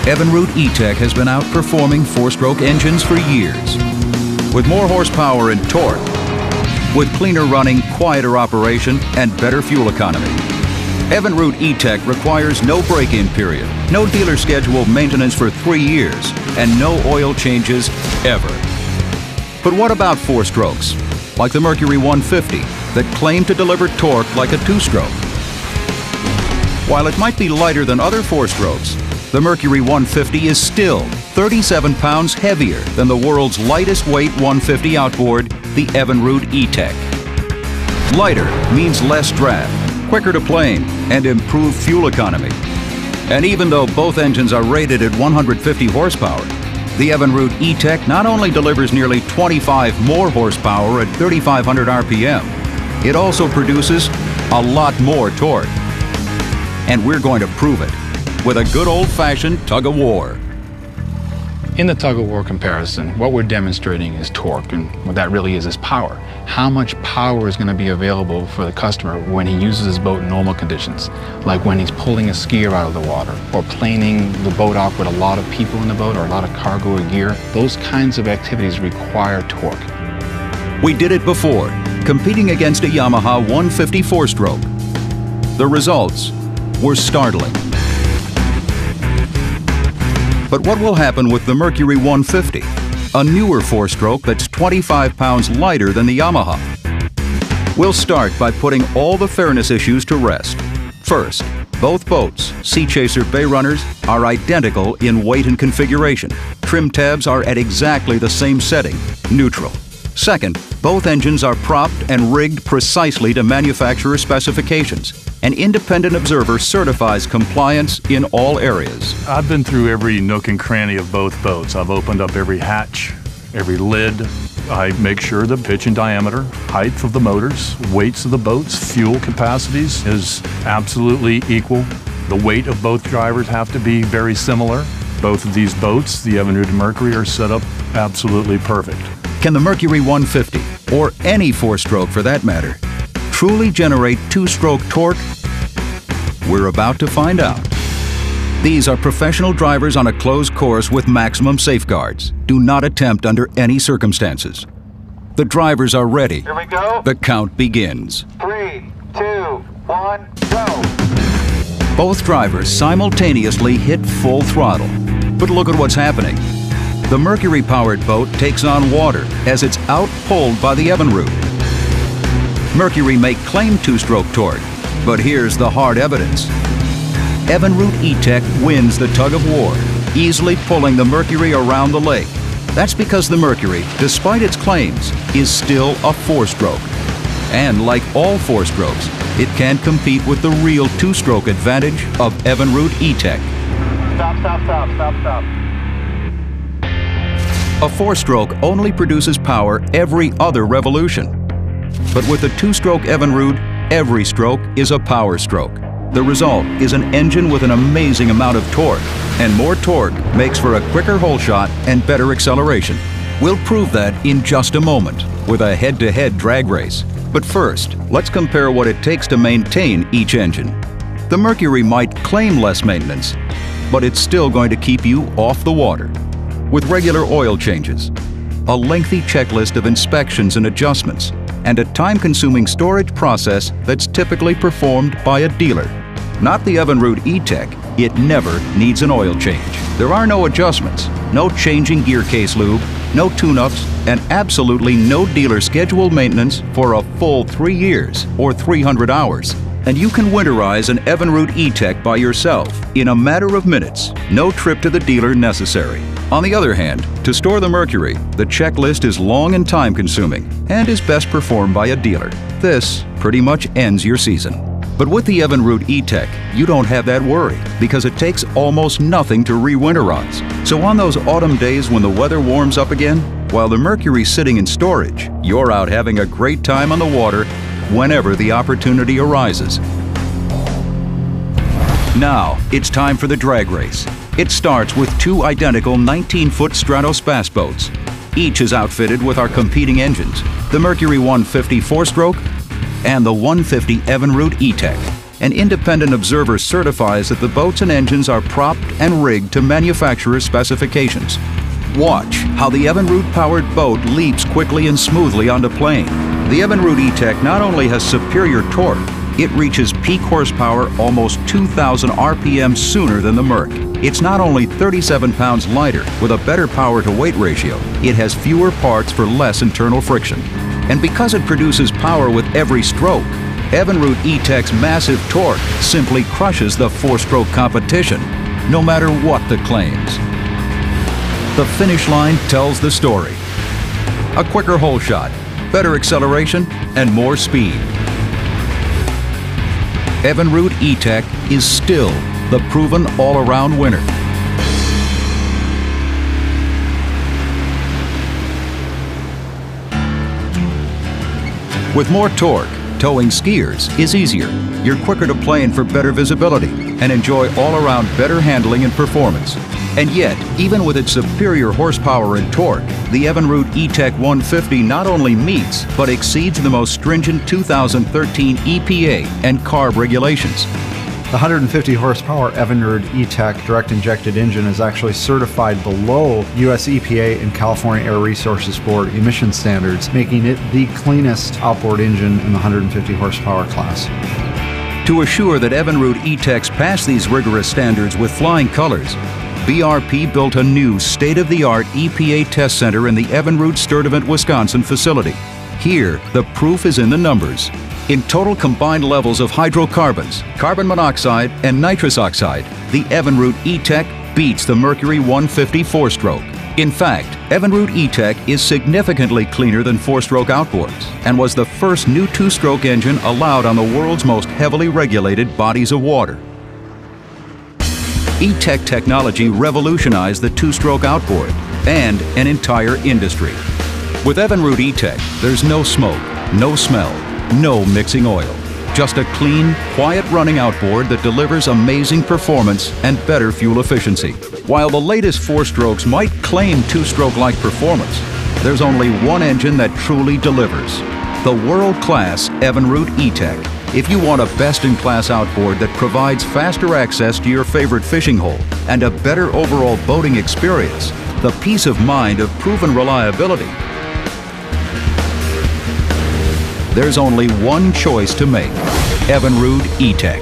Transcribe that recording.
Evinrude E-TEC has been outperforming four-stroke engines for years. With more horsepower and torque, with cleaner running, quieter operation, and better fuel economy. Evinrude E-TEC requires no break-in period, no dealer scheduled maintenance for 3 years, and no oil changes ever. But what about four strokes, like the Mercury 150, that claim to deliver torque like a two-stroke? While it might be lighter than other four strokes, the Mercury 150 is still 37 pounds heavier than the world's lightest weight 150 outboard, the Evinrude E-TEC. Lighter means less drag, quicker to plane, and improved fuel economy. And even though both engines are rated at 150 horsepower, the Evinrude E-TEC not only delivers nearly 25 more horsepower at 3,500 RPM, it also produces a lot more torque. And we're going to prove it with a good old-fashioned tug-of-war. In the tug-of-war comparison, what we're demonstrating is torque, and what that really is power. How much power is going to be available for the customer when he uses his boat in normal conditions, like when he's pulling a skier out of the water, or planing the boat off with a lot of people in the boat, or a lot of cargo or gear. Those kinds of activities require torque. We did it before, competing against a Yamaha 150 four-stroke. The results were startling. But what will happen with the Mercury 150, a newer four-stroke that's 25 pounds lighter than the Yamaha? We'll start by putting all the fairness issues to rest. First, both boats, Sea Chaser Bay Runners, are identical in weight and configuration. Trim tabs are at exactly the same setting, neutral. Second, both engines are propped and rigged precisely to manufacturer specifications. An independent observer certifies compliance in all areas. I've been through every nook and cranny of both boats. I've opened up every hatch, every lid. I make sure the pitch and diameter, height of the motors, weights of the boats, fuel capacities is absolutely equal. The weight of both drivers have to be very similar. Both of these boats, the Evinrude and Mercury, are set up absolutely perfect. Can the Mercury 150, or any four-stroke for that matter, truly generate two-stroke torque? We're about to find out. These are professional drivers on a closed course with maximum safeguards. Do not attempt under any circumstances. The drivers are ready. Here we go. The count begins. 3, 2, 1, go. Both drivers simultaneously hit full throttle. But look at what's happening. The Mercury-powered boat takes on water as it's out-pulled by the Evinrude. Mercury may claim two-stroke torque, but here's the hard evidence. Evinrude E-TEC wins the tug-of-war, easily pulling the Mercury around the lake. That's because the Mercury, despite its claims, is still a four-stroke. And like all four-strokes, it can't compete with the real two-stroke advantage of Evinrude E-TEC. Stop, stop, stop, stop, stop. A four-stroke only produces power every other revolution. But with the two-stroke Evinrude, every stroke is a power stroke. The result is an engine with an amazing amount of torque, and more torque makes for a quicker hole shot and better acceleration. We'll prove that in just a moment with a head-to-head drag race. But first, let's compare what it takes to maintain each engine. The Mercury might claim less maintenance, but it's still going to keep you off the water. With regular oil changes, a lengthy checklist of inspections and adjustments, and a time-consuming storage process that's typically performed by a dealer. Not the Evinrude E-TEC, it never needs an oil change. There are no adjustments, no changing gear case lube, no tune-ups, and absolutely no dealer scheduled maintenance for a full 3 years or 300 hours. And you can winterize an Evinrude E-TEC by yourself in a matter of minutes, no trip to the dealer necessary. On the other hand, to store the Mercury, the checklist is long and time-consuming and is best performed by a dealer. This pretty much ends your season. But with the Evinrude E-TEC, you don't have that worry because it takes almost nothing to re-winterize. So on those autumn days when the weather warms up again, while the Mercury's sitting in storage, you're out having a great time on the water whenever the opportunity arises. Now, it's time for the drag race. It starts with two identical 19-foot Stratos boats. Each is outfitted with our competing engines, the Mercury 150 four-stroke and the 150 Evinrude E-TEC. An independent observer certifies that the boats and engines are propped and rigged to manufacturer's specifications. Watch how the Evinrude-powered boat leaps quickly and smoothly onto plane. The Evinrude E-TEC not only has superior torque, it reaches peak horsepower almost 2,000 RPM sooner than the Merc. It's not only 37 pounds lighter with a better power-to-weight ratio, it has fewer parts for less internal friction. And because it produces power with every stroke, Evinrude E-TEC's massive torque simply crushes the four-stroke competition, no matter what the claims. The finish line tells the story. A quicker hole shot, better acceleration, and more speed. Evinrude E-TEC is still the proven all-around winner. With more torque, towing skiers is easier. You're quicker to plane for better visibility and enjoy all-around better handling and performance. And yet, even with its superior horsepower and torque, the Evinrude E-TEC 150 not only meets, but exceeds the most stringent 2013 EPA and CARB regulations. The 150 horsepower Evinrude E-TEC direct injected engine is actually certified below US EPA and California Air Resources Board emission standards, making it the cleanest outboard engine in the 150 horsepower class. To assure that Evinrude E-TECs pass these rigorous standards with flying colors, BRP built a new state-of-the-art EPA test center in the Evinrude Sturtevant, Wisconsin facility. Here, the proof is in the numbers. In total combined levels of hydrocarbons, carbon monoxide, and nitrous oxide, the Evinrude E-TEC beats the Mercury 150 four-stroke. In fact, Evinrude E-TEC is significantly cleaner than four-stroke outboards and was the first new two-stroke engine allowed on the world's most heavily regulated bodies of water. E-TEC technology revolutionized the two-stroke outboard and an entire industry. With Evinrude E-TEC, there's no smoke, no smell, no mixing oil. Just a clean, quiet-running outboard that delivers amazing performance and better fuel efficiency. While the latest four-strokes might claim two-stroke-like performance, there's only one engine that truly delivers. The world-class Evinrude E-TEC. If you want a best-in-class outboard that provides faster access to your favorite fishing hole and a better overall boating experience, the peace of mind of proven reliability, there's only one choice to make: Evinrude E-TEC.